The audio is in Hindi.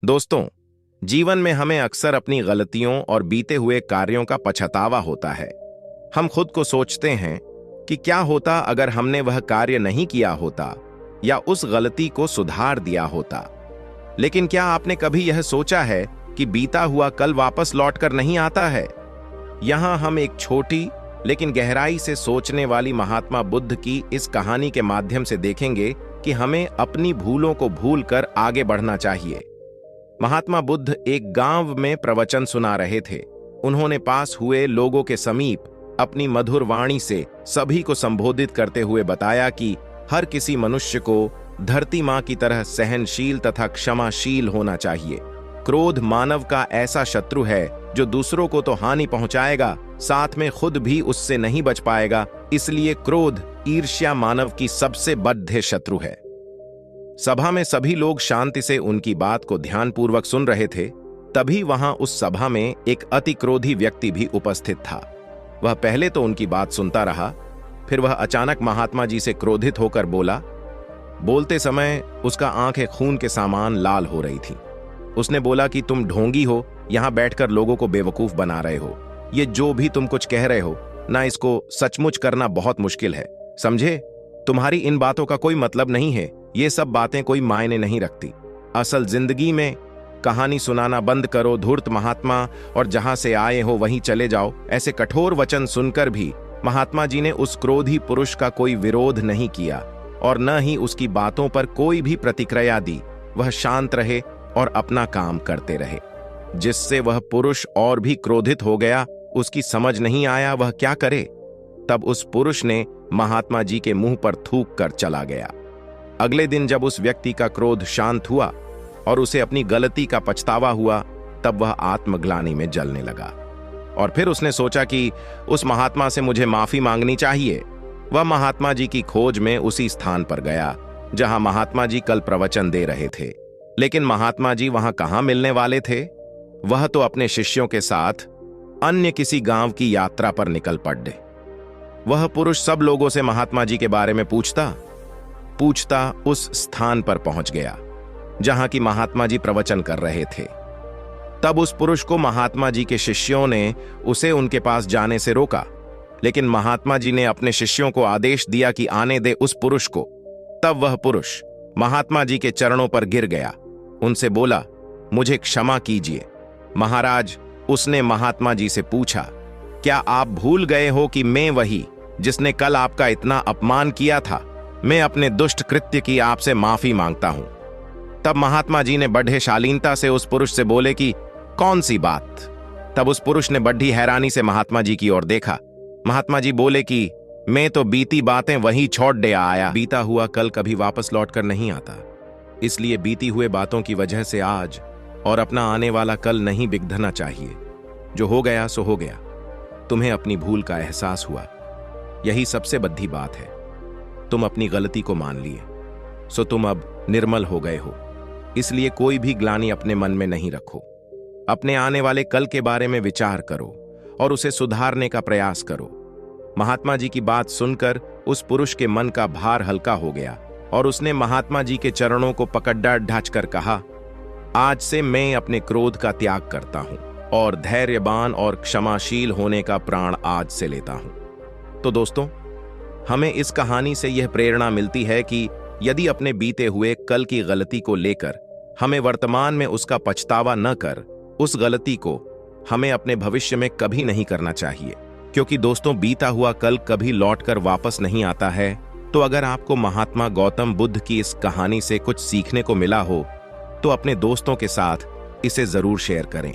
दोस्तों, जीवन में हमें अक्सर अपनी गलतियों और बीते हुए कार्यों का पछतावा होता है। हम खुद को सोचते हैं कि क्या होता अगर हमने वह कार्य नहीं किया होता या उस गलती को सुधार दिया होता। लेकिन क्या आपने कभी यह सोचा है कि बीता हुआ कल वापस लौट कर नहीं आता है? यहां हम एक छोटी लेकिन गहराई से सोचने वाली महात्मा बुद्ध की इस कहानी के माध्यम से देखेंगे कि हमें अपनी भूलों को भूलकर आगे बढ़ना चाहिए। महात्मा बुद्ध एक गांव में प्रवचन सुना रहे थे। उन्होंने पास हुए लोगों के समीप अपनी मधुर वाणी से सभी को संबोधित करते हुए बताया कि हर किसी मनुष्य को धरती मां की तरह सहनशील तथा क्षमाशील होना चाहिए। क्रोध मानव का ऐसा शत्रु है जो दूसरों को तो हानि पहुंचाएगा, साथ में खुद भी उससे नहीं बच पाएगा। इसलिए क्रोध, ईर्ष्या मानव की सबसे बद्ध शत्रु है। सभा में सभी लोग शांति से उनकी बात को ध्यानपूर्वक सुन रहे थे। तभी वहां उस सभा में एक अति क्रोधी व्यक्ति भी उपस्थित था। वह पहले तो उनकी बात सुनता रहा, फिर वह अचानक महात्मा जी से क्रोधित होकर बोला। बोलते समय उसका आंखें खून के समान लाल हो रही थी। उसने बोला कि तुम ढोंगी हो, यहां बैठकर लोगों को बेवकूफ बना रहे हो। ये जो भी तुम कुछ कह रहे हो ना, इसको सचमुच करना बहुत मुश्किल है, समझे? तुम्हारी इन बातों का कोई मतलब नहीं है। ये सब बातें कोई मायने नहीं रखती। असल जिंदगी में कहानी सुनाना बंद करो, धूर्त महात्मा, और जहां से आए हो वहीं चले जाओ। ऐसे कठोर वचन सुनकर भी महात्मा जी ने उस क्रोधी पुरुष का कोई विरोध नहीं किया और न ही उसकी बातों पर कोई भी प्रतिक्रिया दी। वह शांत रहे और अपना काम करते रहे, जिससे वह पुरुष और भी क्रोधित हो गया। उसकी समझ नहीं आया वह क्या करे। तब उस पुरुष ने महात्मा जी के मुंह पर थूक कर चला गया। अगले दिन जब उस व्यक्ति का क्रोध शांत हुआ और उसे अपनी गलती का पछतावा हुआ, तब वह आत्मग्लानि में जलने लगा और फिर उसने सोचा कि उस महात्मा से मुझे माफी मांगनी चाहिए। वह महात्मा जी की खोज में उसी स्थान पर गया जहां महात्मा जी कल प्रवचन दे रहे थे। लेकिन महात्मा जी वहां कहां मिलने वाले थे? वह तो अपने शिष्यों के साथ अन्य किसी गांव की यात्रा पर निकल पड़े। वह पुरुष सब लोगों से महात्मा जी के बारे में पूछता उस स्थान पर पहुंच गया जहां की महात्मा जी प्रवचन कर रहे थे। तब उस पुरुष को महात्मा जी के शिष्यों ने उसे उनके पास जाने से रोका, लेकिन महात्मा जी ने अपने शिष्यों को आदेश दिया कि आने दे उस पुरुष को। तब वह पुरुष महात्मा जी के चरणों पर गिर गया। उनसे बोला, मुझे क्षमा कीजिए महाराज। उसने महात्मा जी से पूछा, क्या आप भूल गए हो कि मैं वही जिसने कल आपका इतना अपमान किया था? मैं अपने दुष्ट कृत्य की आपसे माफी मांगता हूं। तब महात्मा जी ने बड़े शालीनता से उस पुरुष से बोले कि कौन सी बात? तब उस पुरुष ने बड़ी हैरानी से महात्मा जी की ओर देखा। महात्मा जी बोले कि मैं तो बीती बातें वहीं छोड़ दे आया। बीता हुआ कल कभी वापस लौट कर नहीं आता, इसलिए बीती हुए बातों की वजह से आज और अपना आने वाला कल नहीं बिगड़ना चाहिए। जो हो गया सो हो गया। तुम्हें अपनी भूल का एहसास हुआ, यही सबसे बड़ी बात है। तुम अपनी गलती को मान लिए, सो तुम अब निर्मल हो गए हो। इसलिए कोई भी ग्लानि अपने मन में नहीं रखो। अपने आने वाले कल के बारे में विचार करो और उसे सुधारने का प्रयास करो। महात्मा जी की बात सुनकर उस पुरुष के मन का भार हल्का हो गया और उसने महात्मा जी के चरणों को पकड़ ढांचकर कहा, आज से मैं अपने क्रोध का त्याग करता हूं और धैर्यवान और क्षमाशील होने का प्राण आज से लेता हूं। तो दोस्तों, हमें इस कहानी से यह प्रेरणा मिलती है कि यदि अपने बीते हुए कल की गलती को लेकर हमें वर्तमान में उसका पछतावा न कर, उस गलती को हमें अपने भविष्य में कभी नहीं करना चाहिए। क्योंकि दोस्तों, बीता हुआ कल कभी लौटकर वापस नहीं आता है। तो अगर आपको महात्मा गौतम बुद्ध की इस कहानी से कुछ सीखने को मिला हो तो अपने दोस्तों के साथ इसे जरूर शेयर करें।